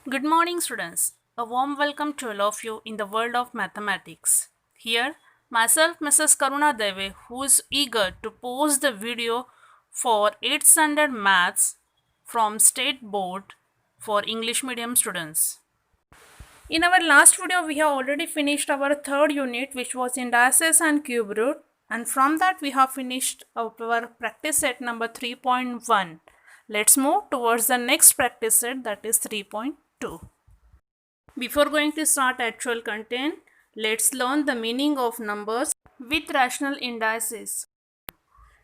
Good morning, students. A warm welcome to all of you in the world of mathematics. Here, myself, Mrs. Karuna Deve, who is eager to post the video for 8th standard maths from State Board for English medium students. In our last video, we have already finished our third unit, which was indices and cube root, and from that, we have finished our practice set number 3.1. Let's move towards the next practice set, that is 3.2. Before going to start actual content, let's learn the meaning of numbers with rational indices.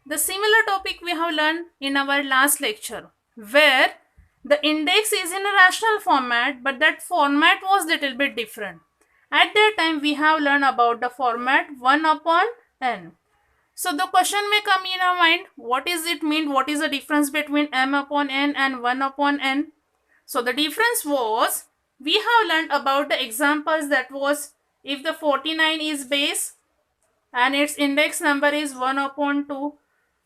The similar topic we have learned in our last lecture, where the index is in a rational format, but that format was little bit different. At that time, we have learned about the format 1 upon n. So the question may come in our mind, what is it mean? What is the difference between m upon n and 1 upon n? So the difference was, we have learned about the examples that was, if the 49 is base and its index number is 1 upon 2.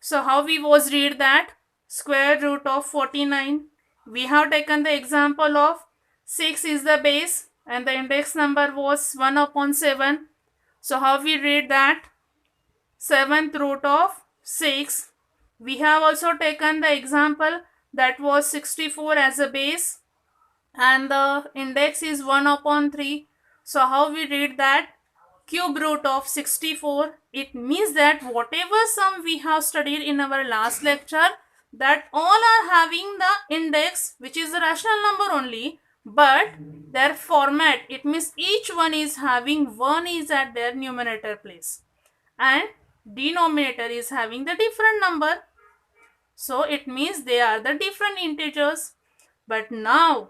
So how we was read that? Square root of 49. We have taken the example of 6 is the base and the index number was 1 upon 7. So how we read that? 7th root of 6. We have also taken the example that was 64 as a base and the index is 1 upon 3. So how we read that? Cube root of 64. It means that whatever sum we have studied in our last lecture, that all are having the index which is a rational number only, but their format, it means each one is having 1 is at their numerator place and denominator is having the different number. So it means they are the different integers. But now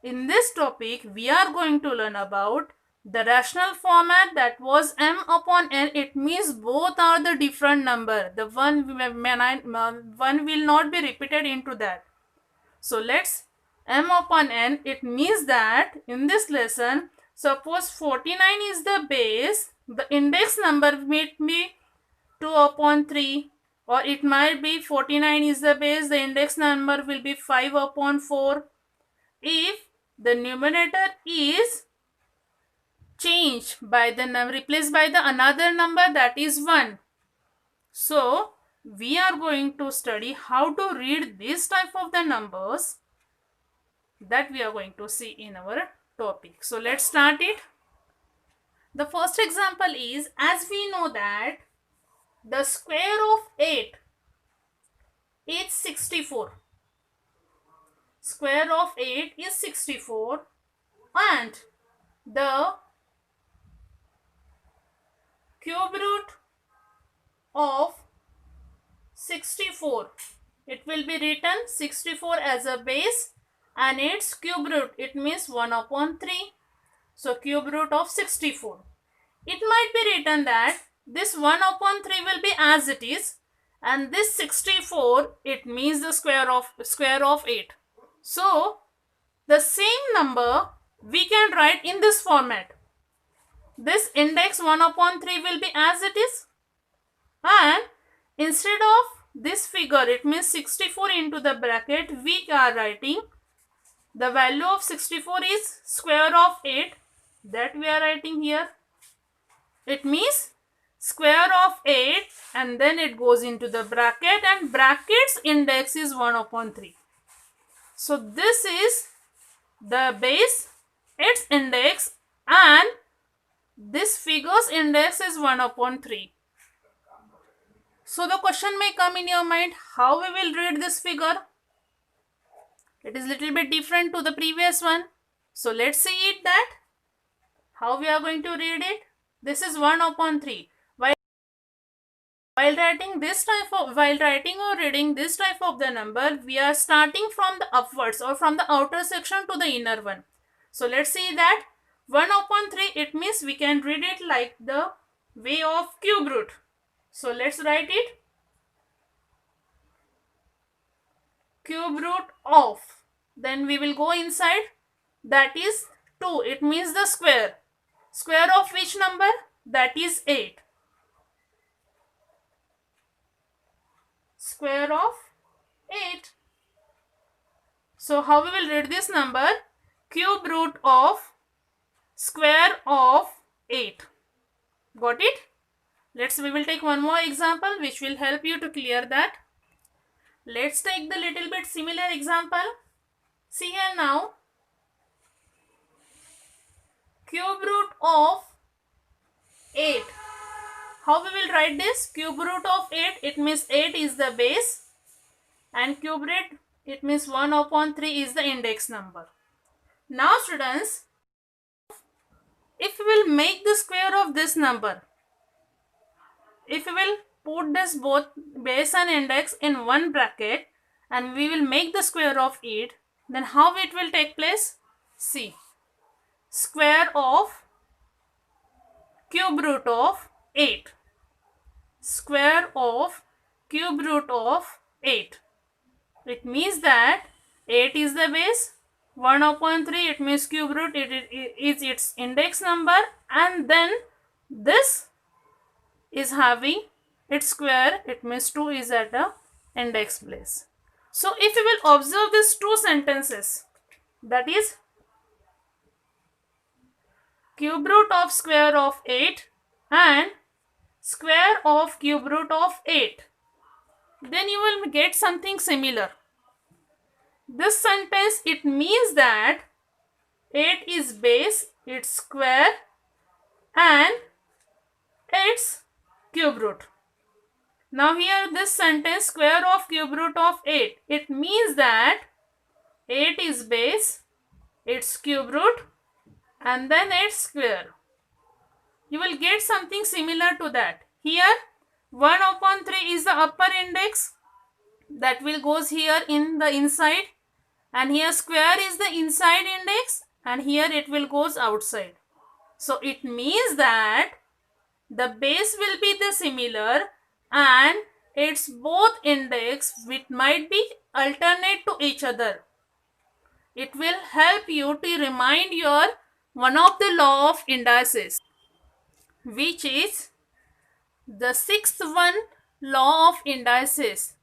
in this topic, we are going to learn about the rational format, that was m upon n. It means both are the different number. The one will not be repeated into that. So let's m upon n. It means that in this lesson, suppose 49 is the base, the index number may be 2 upon 3, or it might be 49 is the base, the index number will be 5 upon 4. If the numerator is changed by the number, replaced by the another number, that is 1. So we are going to study how to read this type of the numbers, that we are going to see in our topic. So let's start it. The first example is, as we know that the square of 8 is 64. Square of 8 is 64 and the cube root of 64, it will be written 64 as a base and its cube root, it means 1 upon 3. So cube root of 64. It might be written that this 1 upon 3 will be as it is and this 64, it means the square of 8. So the same number we can write in this format. This index 1 upon 3 will be as it is, and instead of this figure, it means 64 into the bracket, we are writing the value of 64 is square of 8, that we are writing here. It means square of 8 and then it goes into the bracket, and bracket's index is 1 upon 3. So this is the base, its index, and this figure's index is 1 upon 3. So the question may come in your mind, how we will read this figure? It is little bit different to the previous one. So let's see it, that how we are going to read it. This is 1 upon 3. While writing or reading this type of the number, we are starting from the upwards or from the outer section to the inner one. So let's see that 1 upon 3, it means we can read it like the way of cube root. So let's write it. Cube root of, then we will go inside, that is 2, it means the square. Square of which number? That is 8. Square of 8. So how we will read this number? cube root of square of 8. Got it? We will take one more example which will help you to clear that. Let's take the little bit similar example. See here now. Cube root of 8. How we will write this? Cube root of 8, it means 8 is the base, and cube root, it means 1 upon 3 is the index number. Now students, if we will make the square of this number, if we will put this both base and index in one bracket and we will make the square of it, then how it will take place? See, square of cube root of 8. Square of cube root of 8. It means that 8 is the base, 1 upon 3 it means cube root, it is its index number, and then this is having its square, it means 2 is at the index place. So if we will observe these two sentences, that is cube root of square of 8 and square of cube root of 8, then you will get something similar. This sentence, it means that 8 is base, its square and its cube root. Now here this sentence, square of cube root of 8, it means that 8 is base, its cube root and then its square. You will get something similar to that. Here 1 upon 3 is the upper index, that will goes here in the inside, and here square is the inside index and here it will goes outside. So it means that the base will be the similar and its both index which might be alternate to each other. It will help you to remind your one of the law of indices, which is the sixth one law of indices,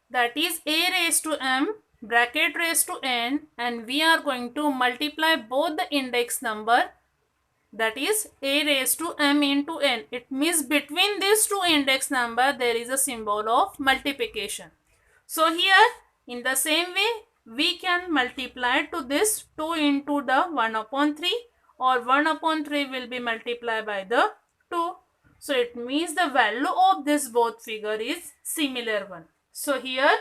that is a raised to m bracket raised to n, and we are going to multiply both the index number, that is a raised to m into n. It means between these two index number there is a symbol of multiplication. So here in the same way we can multiply to this 2 into the 1 upon 3, or 1 upon 3 will be multiplied by the 2. So it means the value of this both figure is similar one. So here,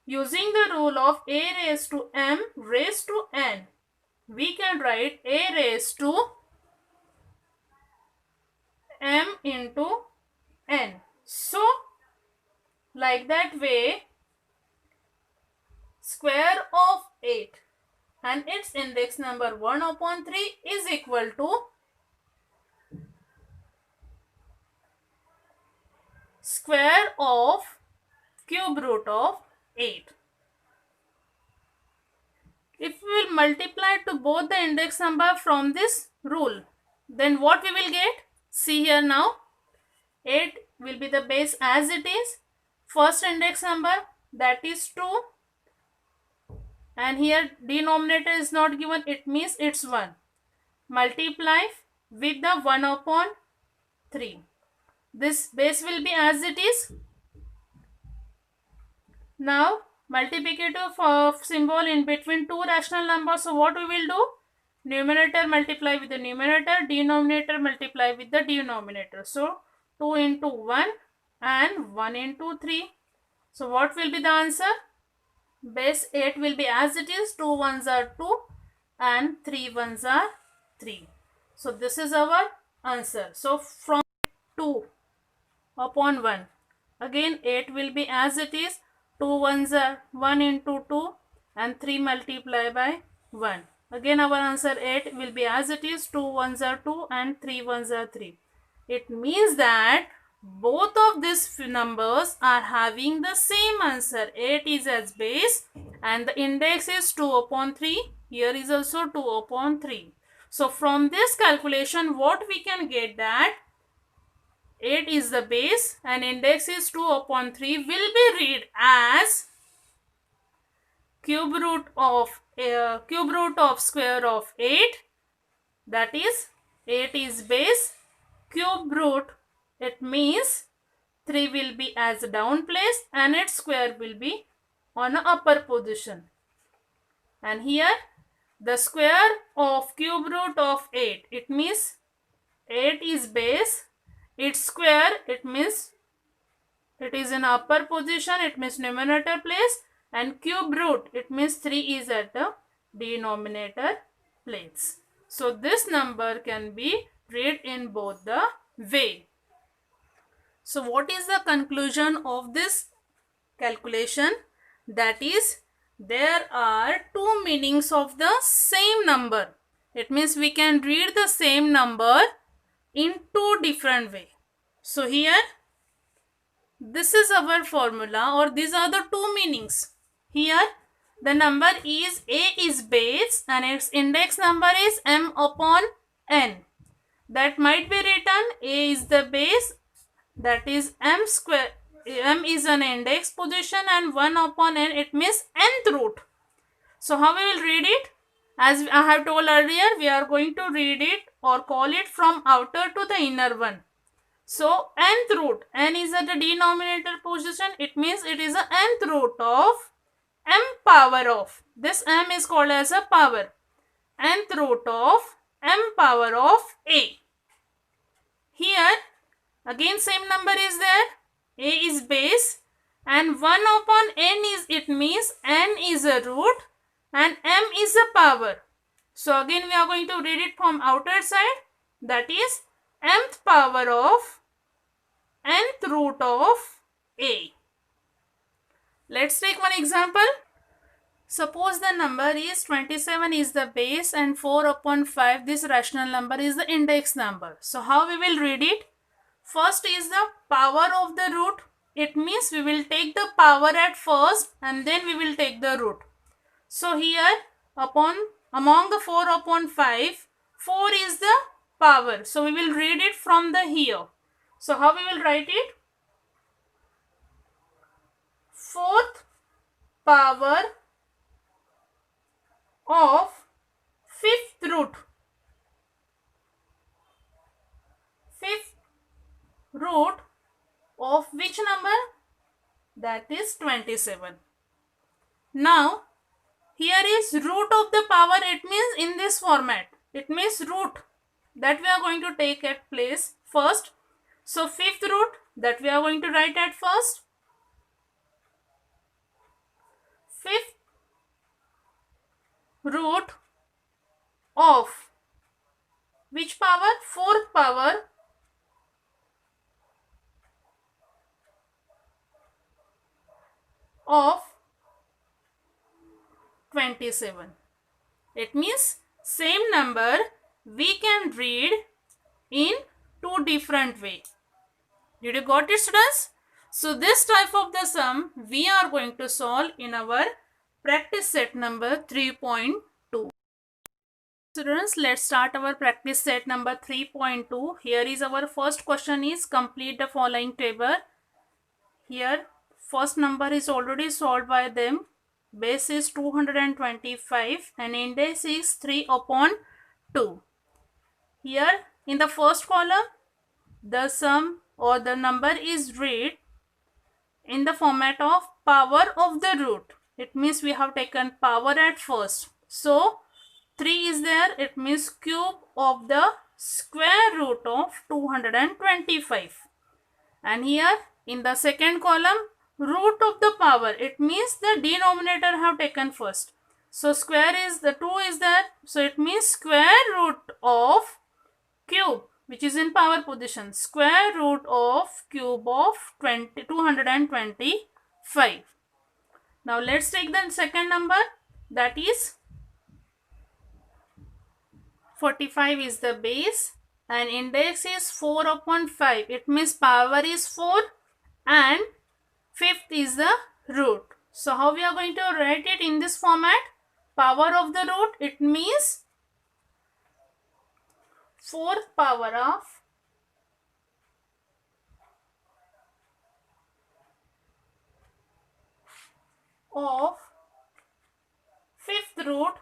using the rule of a raised to m raised to n, we can write a raised to m into n. So like that way, square of 8 and its index number 1 upon 3 is equal to square of cube root of 8. If we will multiply to both the index number from this rule, then what we will get? See here now, 8 will be the base as it is. First index number, that is 2, and here denominator is not given, it means it's 1. Multiply with the 1 upon 3. This base will be as it is. Now multiplicative symbol in between two rational numbers. So what we will do? Numerator multiply with the numerator, denominator multiply with the denominator. So 2 into 1 and 1 into 3. So what will be the answer? Base 8 will be as it is. 2 ones are 2 and 3 ones are 3. So this is our answer. So from 2 upon 1, again 8 will be as it is. 2 ones are 1 into 2 and 3 multiplied by 1. Again our answer 8 will be as it is. 2 ones are 2 and 3 ones are 3. It means that both of these numbers are having the same answer. 8 is as base and the index is 2 upon 3. Here is also 2 upon 3. So from this calculation what we can get, that 8 is the base and index is 2 upon 3 will be read as cube root of cube root of square of 8, that is 8 is base. Cube root, it means 3 will be as a down place and its square will be on a upper position. And here the square of cube root of 8, it means 8 is base, its square, it means it is in upper position, it means numerator place, and cube root, it means 3 is at the denominator place. So this number can be read in both the way. So what is the conclusion of this calculation? That is, there are two meanings of the same number. It means we can read the same number in two different ways. So here, this is our formula, or these are the two meanings. Here, the number is A is base and its index number is m upon n. That might be written A is the base, that is m square. M is an index position and 1 upon n, it means nth root. So how we will read it? As I have told earlier, we are going to read it or call it from outer to the inner one. So nth root, n is at the denominator position, it means it is the nth root of m power of. This m is called as a power. Nth root of m power of a. Here again same number is there. A is base and 1 upon n is, it means n is a root and m is a power. So again we are going to read it from outer side, that is mth power of nth root of a. Let's take one example. Suppose the number is 27 is the base and 4 upon 5, this rational number is the index number. So how we will read it? First is the power of the root. It means we will take the power at first and then we will take the root. So here among the 4 upon 5, 4 is the power. So we will read it from the here. So how we will write it? Fourth power of fifth root. Fifth root of which number? That is 27. Now here is root of the power, it means in this format. It means root that we are going to take at place first. So fifth root that we are going to write at first. Fifth root of which power? Fourth power of 27. It means same number we can read in two different ways. Did you got it, students? So this type of the sum we are going to solve in our practice set number 3.2. Students, let's start our practice set number 3.2. Here is our first question is complete the following table. Here first number is already solved by them. Base is 225 and index is 3 upon 2. Here in the first column the sum or the number is read in the format of power of the root. It means we have taken power at first. So 3 is there, it means cube of the square root of 225. And here in the second column, root of the power, it means the denominator have taken first. So square is the 2 is there, so it means square root of cube, which is in power position, square root of cube of 225. Now let's take the second number, that is 45 is the base and index is 4 upon 5. It means power is 4 and fifth is the root. So how we are going to write it in this format? Power of the root, it means fourth power of fifth root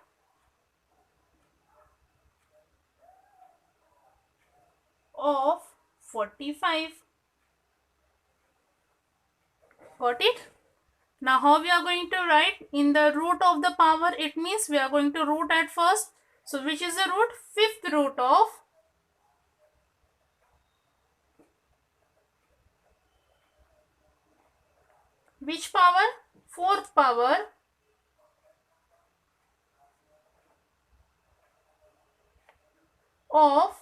of 45. Got it? Now how we are going to write in the root of the power? It means we are going to root at first. So which is the root? Fifth root of which power? Fourth power of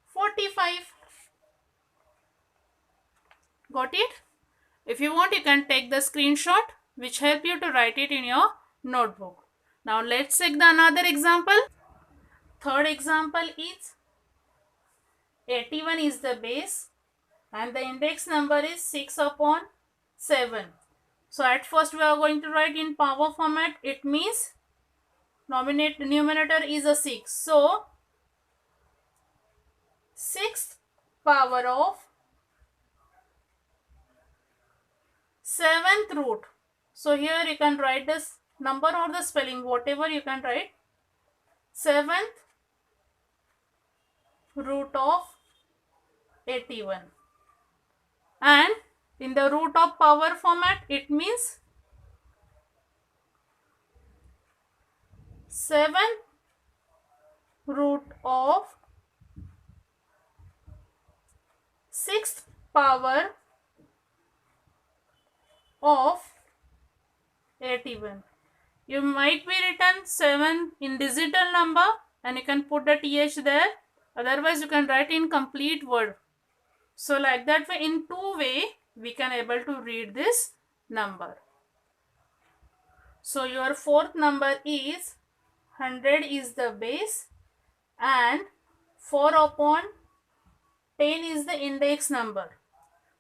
45. Got it? If you want, you can take the screenshot which help you to write it in your notebook. Now let's take the another example. Third example is 81 is the base and the index number is 6 upon 7. So at first we are going to write in power format. It means numerator is a 6. So 6th power of 7th root. So here you can write this number or the spelling, whatever you can write. 7th root of 81. And in the root of power format, it means 7th root of 6th power of 81. You might be written 7 in digital number and you can put the th there. Otherwise, you can write in complete word. So like that way, in two way, we can able to read this number. So your fourth number is 100 is the base and 4 upon 10 is the index number.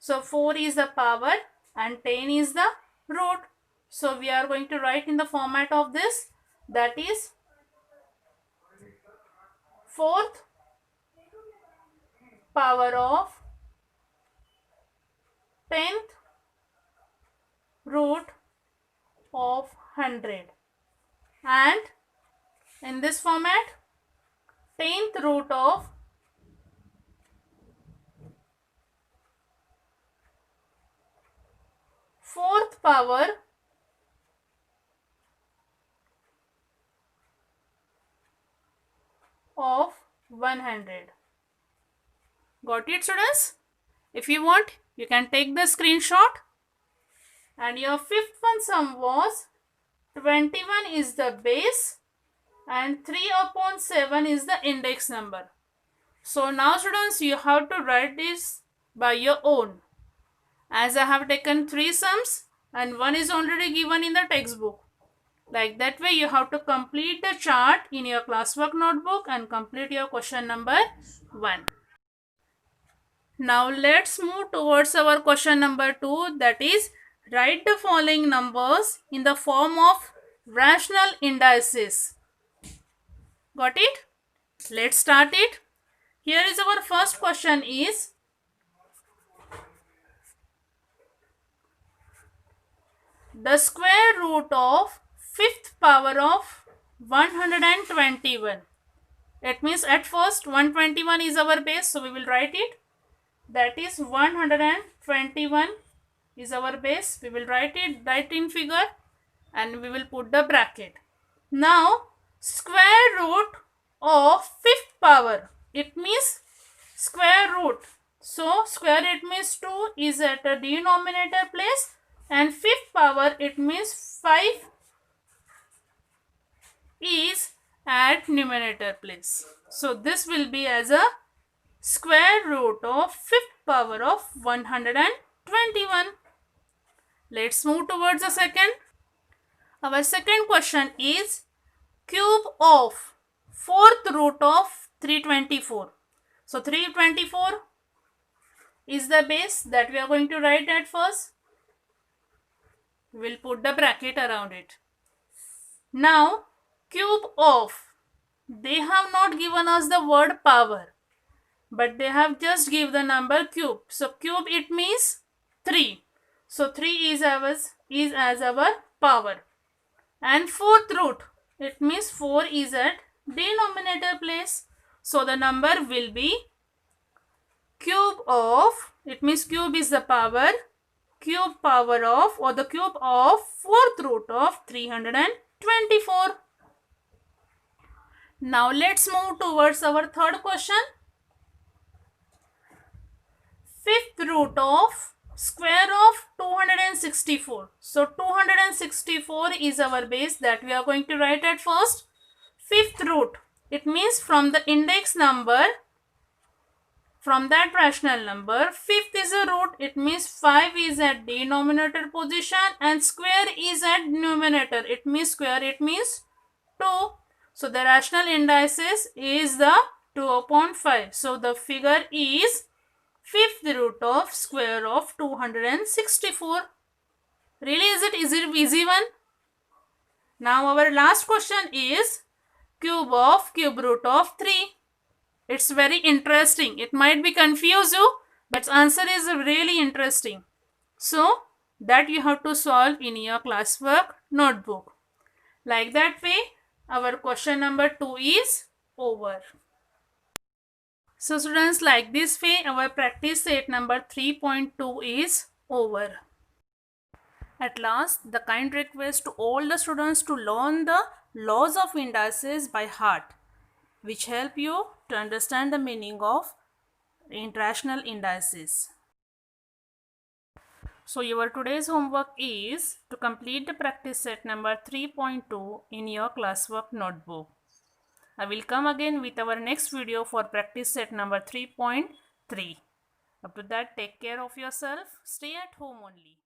So 4 is the power and 10 is the root. So we are going to write in the format of this, that is fourth power of 10th root of 100, and in this format 10th root of 4th power of 100. Got it, students? If you want, you can take the screenshot. And your fifth one sum was 21 is the base and 3 upon 7 is the index number. So now students, you have to write this by your own. As I have taken 3 sums and one is already given in the textbook. Like that way, you have to complete the chart in your classwork notebook and complete your question number 1. Now let's move towards our question number 2, that is write the following numbers in the form of rational indices. Got it? Let's start it. Here is our first question is the square root of 5th power of 121. It means at first 121 is our base, so we will write it. That is 121 is our base. We will write it right in figure and we will put the bracket. Now square root of 5th power, it means square root. So square it means 2 is at a denominator place and 5th power it means 5 is at numerator place. So this will be as a square root of 5th power of 121. Let's move towards the second. Our second question is cube of 4th root of 324. So 324 is the base that we are going to write at first. We will put the bracket around it. Now cube of, they have not given us the word power, but they have just give the number cube. So cube it means 3. So 3 is as our power. And 4th root, it means 4 is at denominator place. So the number will be cube of, it means cube is the power, cube power of, or the cube of 4th root of 324. Now let's move towards our third question. 5th root of square of 264. So 264 is our base that we are going to write at first. 5th root, it means from the index number, from that rational number, 5th is a root, it means 5 is at denominator position and square is at numerator, it means square, it means 2. So the rational indices is the 2 upon 5. So the figure is 5th root of square of 264. Really, is it easy one? Now our last question is cube of cube root of 3. It's very interesting. It might be confuse you, but answer is really interesting. So that you have to solve in your classwork notebook. Like that way, our question number 2 is over. So students, like this way, our practice set number 3.2 is over. At last, the kind request to all the students to learn the laws of indices by heart, which help you to understand the meaning of rational indices. So your today's homework is to complete the practice set number 3.2 in your classwork notebook. I will come again with our next video for practice set number 3.3. Up to that, take care of yourself. Stay at home only.